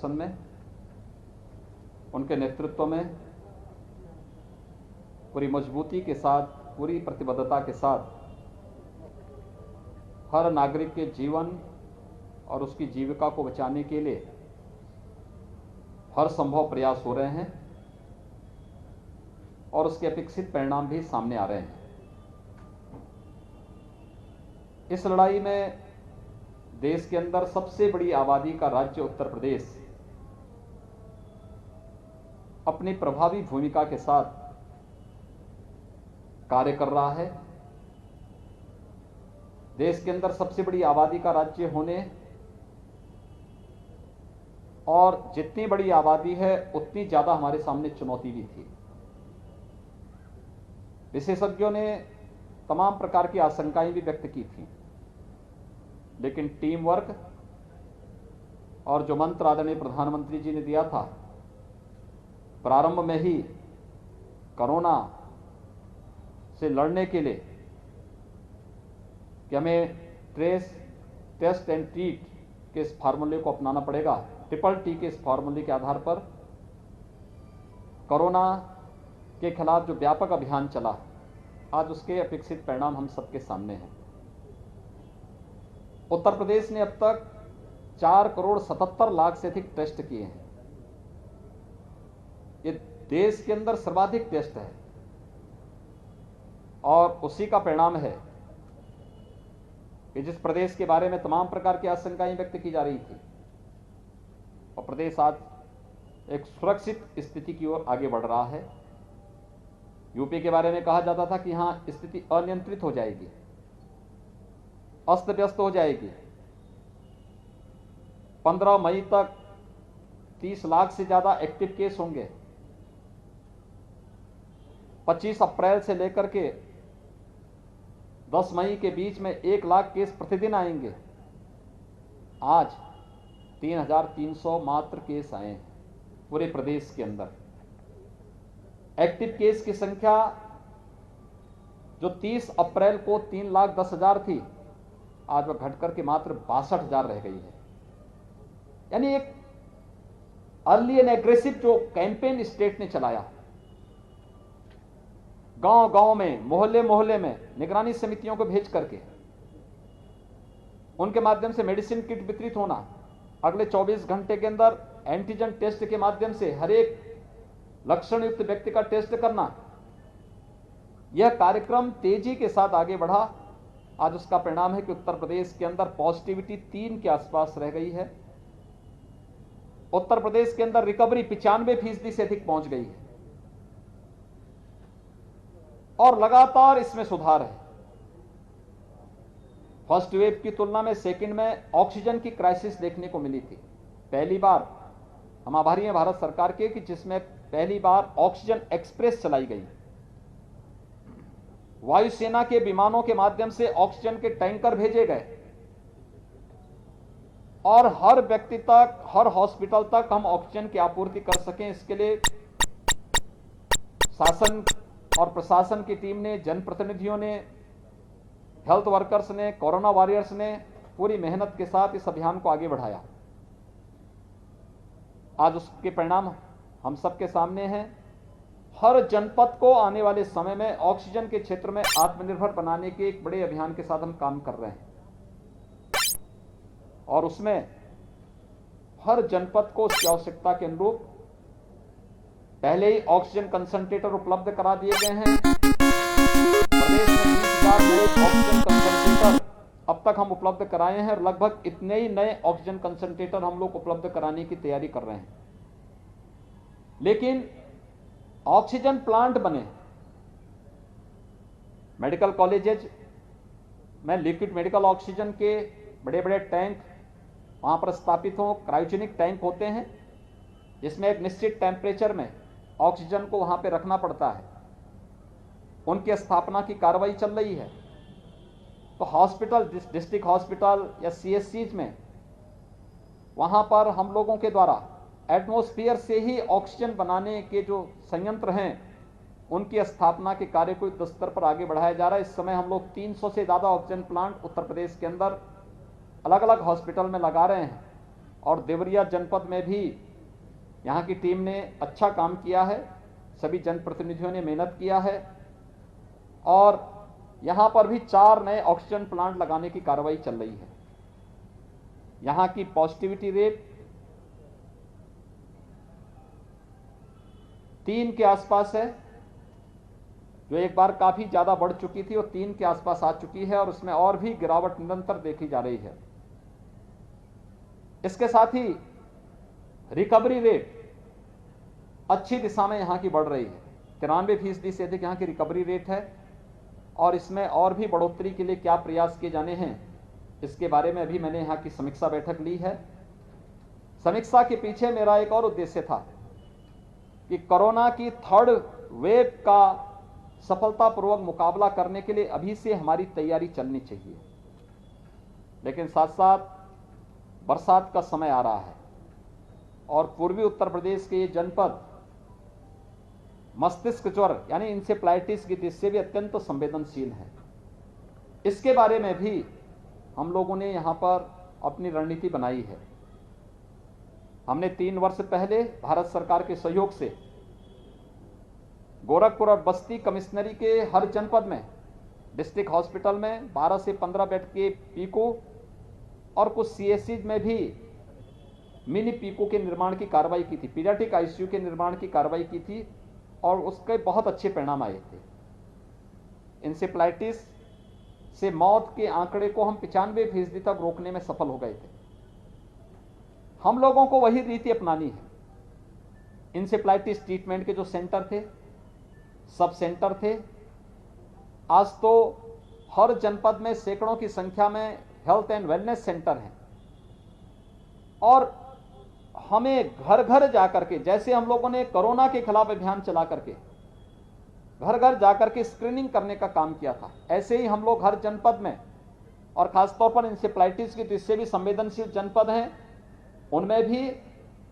मार्गदर्शन में, उनके नेतृत्व में पूरी मजबूती के साथ, पूरी प्रतिबद्धता के साथ हर नागरिक के जीवन और उसकी जीविका को बचाने के लिए हर संभव प्रयास हो रहे हैं और उसके अपेक्षित परिणाम भी सामने आ रहे हैं। इस लड़ाई में देश के अंदर सबसे बड़ी आबादी का राज्य उत्तर प्रदेश अपनी प्रभावी भूमिका के साथ कार्य कर रहा है। देश के अंदर सबसे बड़ी आबादी का राज्य होने और जितनी बड़ी आबादी है उतनी ज्यादा हमारे सामने चुनौती भी थी। विशेषज्ञों ने तमाम प्रकार की आशंकाएं भी व्यक्त की थी, लेकिन टीम वर्क और जो मंत्र आदरणीय प्रधानमंत्री जी ने दिया था प्रारंभ में ही कोरोना से लड़ने के लिए कि हमें ट्रेस, टेस्ट एंड ट्रीट के इस फार्मूले को अपनाना पड़ेगा, ट्रिपल टी के इस फार्मूले के आधार पर कोरोना के खिलाफ जो व्यापक अभियान चला, आज उसके अपेक्षित परिणाम हम सबके सामने हैं। उत्तर प्रदेश ने अब तक 4,77,00,000 से अधिक टेस्ट किए हैं। ये देश के अंदर सर्वाधिक टेस्ट है और उसी का परिणाम है कि जिस प्रदेश के बारे में तमाम प्रकार की आशंकाएं व्यक्त की जा रही थी और प्रदेश आज एक सुरक्षित स्थिति की ओर आगे बढ़ रहा है। यूपी के बारे में कहा जाता था कि यहां स्थिति अनियंत्रित हो जाएगी, अस्त व्यस्त हो जाएगी। 15 मई तक 30 लाख से ज्यादा एक्टिव केस होंगे। 25 अप्रैल से लेकर के 10 मई के बीच में 1 लाख केस प्रतिदिन आएंगे। आज 3,300 मात्र केस आए हैं पूरे प्रदेश के अंदर। एक्टिव केस की संख्या जो 30 अप्रैल को 3,10,000 थी, आज वह घटकर के मात्र 62,000 रह गई है। यानी एक अर्ली एंड एग्रेसिव जो कैंपेन स्टेट ने चलाया, गांव गांव में, मोहल्ले मोहल्ले में निगरानी समितियों को भेज करके उनके माध्यम से मेडिसिन किट वितरित होना, अगले 24 घंटे के अंदर एंटीजन टेस्ट के माध्यम से हर एक लक्षण युक्त व्यक्ति का टेस्ट करना, यह कार्यक्रम तेजी के साथ आगे बढ़ा। आज उसका परिणाम है कि उत्तर प्रदेश के अंदर पॉजिटिविटी 3 के आसपास रह गई है। उत्तर प्रदेश के अंदर रिकवरी 95% से अधिक पहुंच गई है और लगातार इसमें सुधार है। फर्स्ट वेव की तुलना में सेकंड में ऑक्सीजन की क्राइसिस देखने को मिली थी। पहली बार हम आभारी हैं भारत सरकार के कि जिसमें पहली बार ऑक्सीजन एक्सप्रेस चलाई गई। वायुसेना के विमानों के माध्यम से ऑक्सीजन के टैंकर भेजे गए और हर व्यक्ति तक, हर हॉस्पिटल तक हम ऑक्सीजन की आपूर्ति कर सकें, इसके लिए शासन और प्रशासन की टीम ने, जनप्रतिनिधियों ने, हेल्थ वर्कर्स ने, कोरोना वॉरियर्स ने पूरी मेहनत के साथ इस अभियान को आगे बढ़ाया। आज उसके परिणाम हम सबके सामने हैं। हर जनपद को आने वाले समय में ऑक्सीजन के क्षेत्र में आत्मनिर्भर बनाने के एक बड़े अभियान के साथ हम काम कर रहे हैं और उसमें हर जनपद को उसकी आवश्यकता के अनुरूप पहले ही ऑक्सीजन कंसंट्रेटर उपलब्ध करा दिए गए हैं। प्रदेश में 20,000 नए ऑक्सीजन कंसंट्रेटर अब तक हम उपलब्ध कराए हैं और लगभग इतने ही नए ऑक्सीजन कंसंट्रेटर हम लोग उपलब्ध कराने की तैयारी कर रहे हैं। लेकिन ऑक्सीजन प्लांट बने, मेडिकल कॉलेजेज में लिक्विड मेडिकल ऑक्सीजन के बड़े बड़े टैंक वहां पर स्थापित हों। क्रायोजेनिक टैंक होते हैं जिसमें एक निश्चित टेम्परेचर में ऑक्सीजन को वहां पे रखना पड़ता है। उनकी स्थापना की कार्रवाई चल रही है। तो हॉस्पिटल, डिस्ट्रिक्ट हॉस्पिटल या सीएससीज में वहां पर हम लोगों के द्वारा एटमॉस्फेयर से ही ऑक्सीजन बनाने के जो संयंत्र हैं उनकी स्थापना के कार्य को युद्ध स्तर पर आगे बढ़ाया जा रहा है। इस समय हम लोग 300 से ज्यादा ऑक्सीजन प्लांट उत्तर प्रदेश के अंदर अलग अलग हॉस्पिटल में लगा रहे हैं और देवरिया जनपद में भी यहाँ की टीम ने अच्छा काम किया है। सभी जनप्रतिनिधियों ने मेहनत किया है और यहाँ पर भी 4 नए ऑक्सीजन प्लांट लगाने की कार्रवाई चल रही है। यहाँ की पॉजिटिविटी रेट 3 के आसपास है, जो एक बार काफी ज्यादा बढ़ चुकी थी और 3 के आसपास आ चुकी है और उसमें और भी गिरावट निरंतर देखी जा रही है। इसके साथ ही रिकवरी रेट अच्छी दिशा में यहां की बढ़ रही है। 93% से अधिक यहां की रिकवरी रेट है और इसमें और भी बढ़ोतरी के लिए क्या प्रयास किए जाने हैं, इसके बारे में भी मैंने यहां की समीक्षा बैठक ली है। समीक्षा के पीछे मेरा एक और उद्देश्य था कि कोरोना की 3rd वेव का सफलतापूर्वक मुकाबला करने के लिए अभी से हमारी तैयारी चलनी चाहिए। लेकिन साथ साथ बरसात का समय आ रहा है और पूर्वी उत्तर प्रदेश के ये जनपद मस्तिष्क ज्वर यानी इंसेफ्लाइटिस की दृष्टि से भी अत्यंत संवेदनशील है। इसके बारे में भी हम लोगों ने यहां पर अपनी रणनीति बनाई है। हमने 3 वर्ष पहले भारत सरकार के सहयोग से गोरखपुर और बस्ती कमिश्नरी के हर जनपद में डिस्ट्रिक्ट हॉस्पिटल में 12 से 15 बेड के पीको और कुछ सीएससी में भी मिनी पीको के निर्माण की कार्रवाई की थी, पीडियाट्रिक आईसीयू के निर्माण की कार्रवाई की थी और उसके बहुत अच्छे परिणाम आए थे। इंसेफ्लाइटिस से मौत के आंकड़े को हम 95% तक रोकने में सफल हो गए थे। हम लोगों को वही रीति अपनानी है। इंसेफ्लाइटिस ट्रीटमेंट के जो सेंटर थे, सब सेंटर थे, आज तो हर जनपद में सैकड़ों की संख्या में हेल्थ एंड वेलनेस सेंटर हैं और हमें घर घर जाकर के, जैसे हम लोगों ने कोरोना के खिलाफ अभियान चला करके घर घर जाकर के स्क्रीनिंग करने का काम किया था, ऐसे ही हम लोग हर जनपद में और खासतौर पर इंसेफ्लाइटिस की दृष्टि से भी संवेदनशील जनपद हैं उनमें भी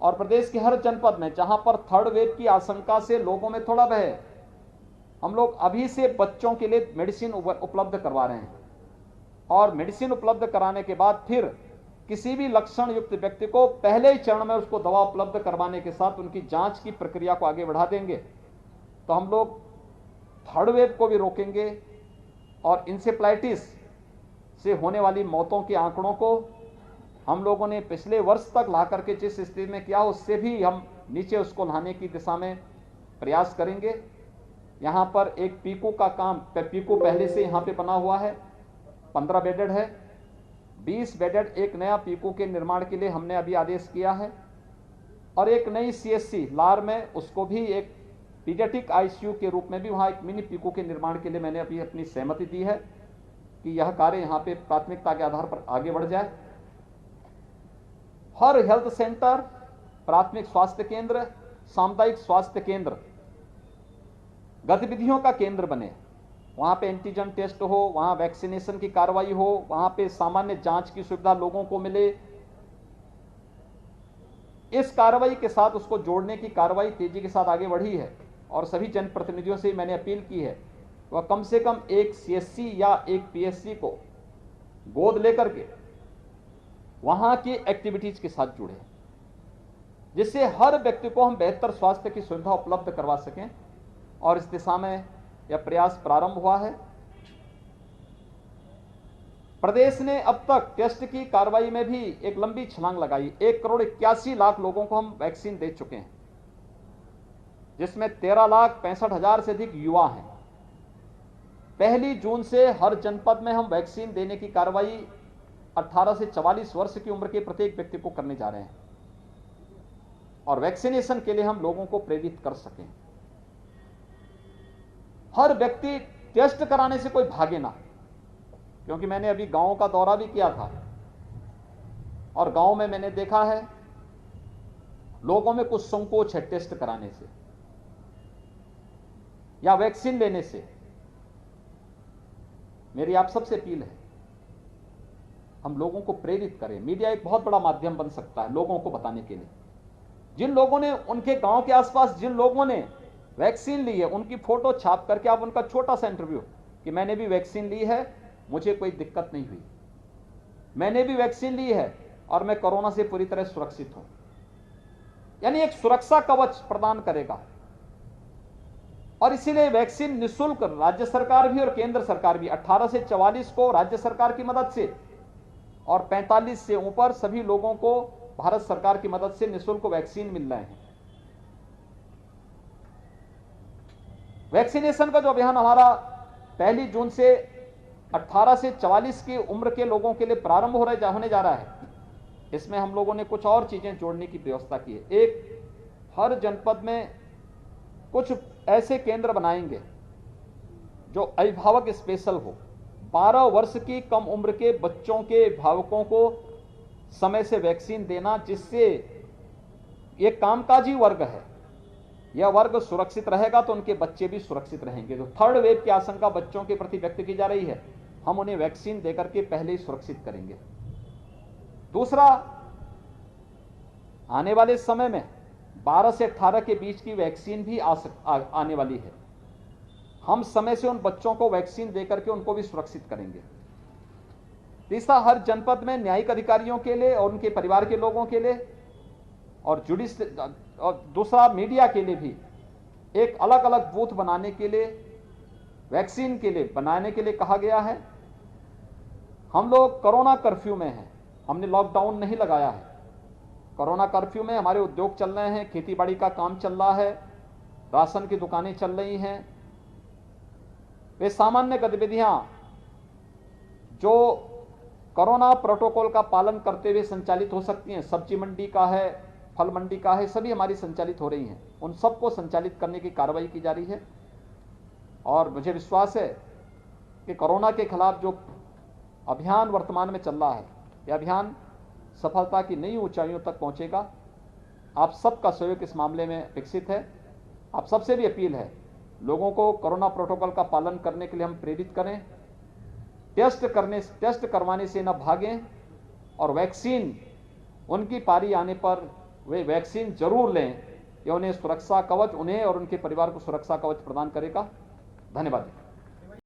और प्रदेश के हर जनपद में जहां पर 3rd वेव की आशंका से लोगों में थोड़ा भय है, हम लोग अभी से बच्चों के लिए मेडिसिन उपलब्ध करवा रहे हैं और मेडिसिन उपलब्ध कराने के बाद फिर किसी भी लक्षण युक्त व्यक्ति को पहले ही चरण में उसको दवा उपलब्ध करवाने के साथ उनकी जांच की प्रक्रिया को आगे बढ़ा देंगे। तो हम लोग 3rd वेव को भी रोकेंगे और इंसेफ्लाइटिस से होने वाली मौतों के आंकड़ों को हम लोगों ने पिछले वर्ष तक ला करके जिस स्थिति में किया उससे भी हम नीचे उसको लाने की दिशा में प्रयास करेंगे। यहाँ पर एक पीको का काम, पीको पहले से यहाँ पे बना हुआ है, 15 बेडेड है, 20 बेडेड एक नया पीको के निर्माण के लिए हमने अभी आदेश किया है और एक नई सीएससी लार में उसको भी एक पीडियाट्रिक आईसीयू के रूप में भी वहाँ एक मिनी पीको के निर्माण के लिए मैंने अभी अपनी सहमति दी है कि यह कार्य यहाँ पे प्राथमिकता के आधार पर आगे बढ़ जाए। हर हेल्थ सेंटर, प्राथमिक स्वास्थ्य केंद्र, सामुदायिक स्वास्थ्य केंद्र गतिविधियों का केंद्र बने। वहां पे एंटीजन टेस्ट हो, वहां वैक्सीनेशन की कार्रवाई हो, वहां पे सामान्य जांच की सुविधा लोगों को मिले। इस कार्रवाई के साथ उसको जोड़ने की कार्रवाई तेजी के साथ आगे बढ़ी है और सभी जनप्रतिनिधियों से मैंने अपील की है वह कम से कम एक सीएससी या एक पीएससी को गोद लेकर के वहां की एक्टिविटीज के साथ जुड़े, जिससे हर व्यक्ति को हम बेहतर स्वास्थ्य की सुविधा उपलब्ध करवा सकें और इस दिशा में यह प्रयास प्रारंभ हुआ है। प्रदेश ने अब तक टेस्ट की कार्रवाई में भी एक लंबी छलांग लगाई। 1,81,00,000 लोगों को हम वैक्सीन दे चुके हैं, जिसमें 13,65,000 से अधिक युवा हैं। 1 जून से हर जनपद में हम वैक्सीन देने की कार्रवाई 18 से 44 वर्ष की उम्र के प्रत्येक व्यक्ति को करने जा रहे हैं और वैक्सीनेशन के लिए हम लोगों को प्रेरित कर सकें। हर व्यक्ति टेस्ट कराने से कोई भागे ना, क्योंकि मैंने अभी गांव का दौरा भी किया था और गांव में मैंने देखा है लोगों में कुछ संकोच है टेस्ट कराने से या वैक्सीन लेने से। मेरी आप सबसे अपील है हम लोगों को प्रेरित करें। मीडिया एक बहुत बड़ा माध्यम बन सकता है लोगों को बताने के लिए। जिन लोगों ने, उनके गांव के आसपास जिन लोगों ने वैक्सीन ली है, उनकी फोटो छाप करके आप उनका छोटा सा इंटरव्यू कि मैंने भी वैक्सीन ली है, मुझे कोई दिक्कत नहीं हुई, मैंने भी वैक्सीन ली है और मैं कोरोना से पूरी तरह सुरक्षित हूं। यानी एक सुरक्षा कवच प्रदान करेगा। और इसीलिए वैक्सीन निःशुल्क राज्य सरकार भी और केंद्र सरकार भी 18 से 44 को राज्य सरकार की मदद से और 45 से ऊपर सभी लोगों को भारत सरकार की मदद से निःशुल्क वैक्सीन मिल रहे हैं। वैक्सीनेशन का जो अभियान हमारा 1 जून से 18 से 44 की उम्र के लोगों के लिए प्रारंभ होने जा रहा है, इसमें हम लोगों ने कुछ और चीजें जोड़ने की व्यवस्था की है। एक, हर जनपद में कुछ ऐसे केंद्र बनाएंगे जो अभिभावक स्पेशल हो। 12 वर्ष की कम उम्र के बच्चों के अभिभावकों को समय से वैक्सीन देना, जिससे ये कामकाजी वर्ग है, यह वर्ग सुरक्षित रहेगा तो उनके बच्चे भी सुरक्षित रहेंगे। जो थर्ड वेव की आशंका बच्चों के प्रति व्यक्त की जा रही है, हम उन्हें वैक्सीन देकर के पहले ही सुरक्षित करेंगे। दूसरा, आने वाले समय में 12 से 18 के बीच की वैक्सीन भी आने वाली है। हम समय से उन बच्चों को वैक्सीन देकर के उनको भी सुरक्षित करेंगे। तीसरा, हर जनपद में न्यायिक अधिकारियों के लिए और उनके परिवार के लोगों के लिए और दूसरा मीडिया के लिए भी एक अलग अलग बूथ बनाने के लिए, वैक्सीन के लिए बनाने के लिए कहा गया है। हम लोग कोरोना कर्फ्यू में हैं, हमने लॉकडाउन नहीं लगाया है। कोरोना कर्फ्यू में हमारे उद्योग चल रहे हैं, खेती बाड़ी का काम चल रहा है, राशन की दुकानें चल रही हैं। वे सामान्य गतिविधियां जो कोरोना प्रोटोकॉल का पालन करते हुए संचालित हो सकती हैं, सब्जी मंडी का है, फल मंडी का है, सभी हमारी संचालित हो रही हैं। उन सबको संचालित करने की कार्रवाई की जा रही है। और मुझे विश्वास है कि कोरोना के खिलाफ जो अभियान वर्तमान में चल रहा है, यह अभियान सफलता की नई ऊंचाइयों तक पहुंचेगा। आप सबका सहयोग इस मामले में अपेक्षित है। आप सबसे भी अपील है, लोगों को कोरोना प्रोटोकॉल का पालन करने के लिए हम प्रेरित करें। टेस्ट करवाने से न भागें और वैक्सीन उनकी पारी आने पर वे वैक्सीन जरूर लें। यह उन्हें सुरक्षा कवच, उन्हें और उनके परिवार को सुरक्षा कवच प्रदान करेगा। धन्यवाद।